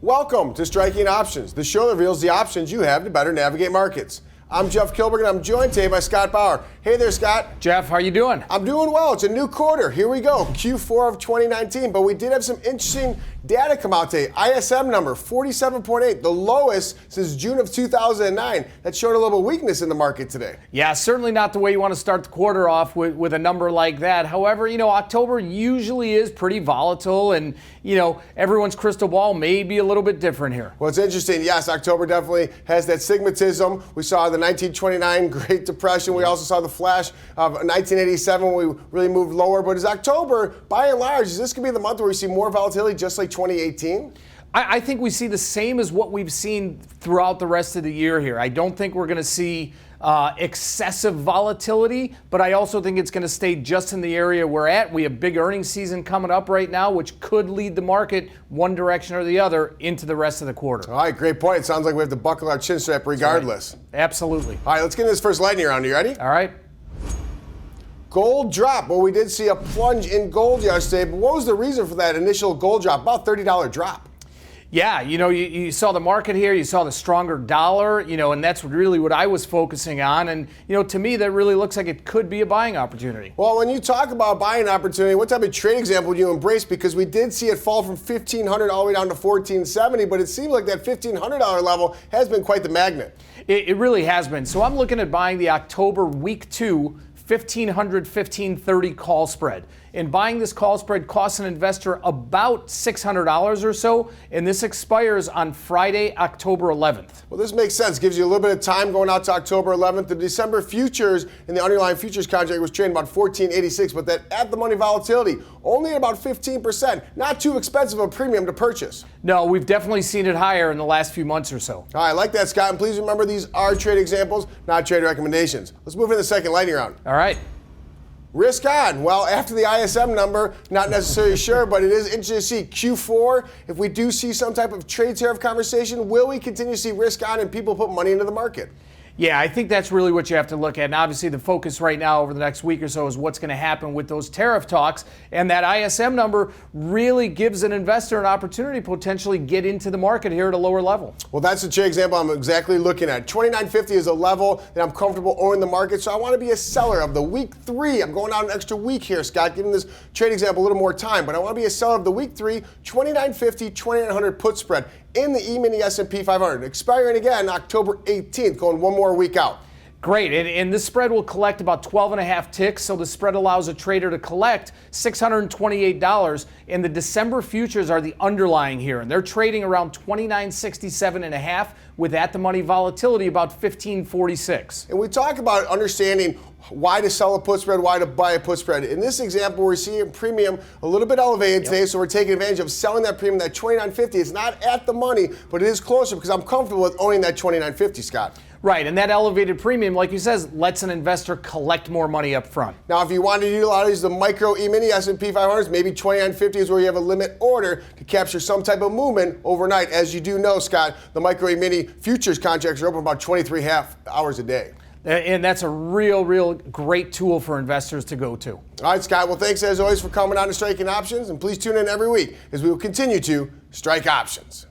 Welcome to Striking Options, the show that reveals the options you have to better navigate markets. I'm Jeff Kilberg, and I'm joined today by Scott Bauer. Hey there, Scott. Jeff, how you doing? I'm doing well. It's a new quarter. Here we go, Q4 of 2019. But we did have some interesting data come out today. ISM number, 47.8, the lowest since June of 2009. That showed a little weakness in the market today. Yeah, certainly not the way you want to start the quarter off with a number like that. However, October usually is pretty volatile, and, everyone's crystal ball may be a little bit different here. Well, it's interesting. Yes, October definitely has that stigmatism. We saw the 1929 Great Depression. We also saw the flash of 1987 when we really moved lower. But is October, by and large, is this going to be the month where we see more volatility just like 2018? I think we see the same as what we've seen throughout the rest of the year here. I don't think we're going to see excessive volatility, but I also think it's going to stay just in the area we're at. We have big earnings season coming up right now, which could lead the market one direction or the other into the rest of the quarter. All right, great point. It sounds like we have to buckle our chin strap regardless. Right. Absolutely. All right, let's get into this first lightning round. You ready? All right. Gold drop. Well, we did see a plunge in gold yesterday, but what was the reason for that initial gold drop? About $30 drop. Yeah, you saw the market here, you saw the stronger dollar, and that's really what I was focusing on. And, to me, that really looks like it could be a buying opportunity. Well, when you talk about buying opportunity, what type of trade example would you embrace? Because we did see it fall from $1,500 all the way down to $1,470, but it seems like that $1,500 level has been quite the magnet. It really has been. So I'm looking at buying the October week 2 $1,500, $1,530 call spread. And buying this call spread costs an investor about $600 or so, and this expires on Friday, October 11th. Well, this makes sense. Gives you a little bit of time going out to October 11th. The December futures in the underlying futures contract was trading about $14.86, but that at-the-money volatility only at about 15%. Not too expensive of a premium to purchase. No, we've definitely seen it higher in the last few months or so. All right, I like that, Scott. And please remember, these are trade examples, not trade recommendations. Let's move into the second lightning round. All right. Risk on. Well, after the ISM number, not necessarily sure, but it is interesting to see Q4. If we do see some type of trade tariff conversation, will we continue to see risk on and people put money into the market? Yeah, I think that's really what you have to look at. And obviously the focus right now over the next week or so is what's going to happen with those tariff talks. And that ISM number really gives an investor an opportunity to potentially get into the market here at a lower level. Well, that's the trade example I'm exactly looking at. 2950 is a level that I'm comfortable owning the market, so I want to be a seller of the week 3. I'm going out an extra week here, Scott, giving this trade example a little more time. But I want to be a seller of the week 3, 2950, 2900 put spread in the E-mini S&P 500, expiring again October 18th, going one more week out. Great, and this spread will collect about 12.5 ticks, so the spread allows a trader to collect $628, and the December futures are the underlying here, and they're trading around 29.67.5 with at-the-money volatility about 15.46. And we talk about understanding why to sell a put spread, why to buy a put spread. In this example, we're seeing premium a little bit elevated today, so we're taking advantage of selling that premium, that 29.50. It's not at the money, but it is closer because I'm comfortable with owning that 29.50, Scott. Right, and that elevated premium, like you says, lets an investor collect more money up front. Now, if you want to utilize the micro E-mini S&P 500s, maybe 29.50 is where you have a limit order to capture some type of movement overnight. As you do know, Scott, the micro E-mini futures contracts are open about 23.5 hours a day. And that's a real great tool for investors to go to. All right, Scott. Well, thanks as always for coming on to Striking Options, and please tune in every week as we will continue to strike options.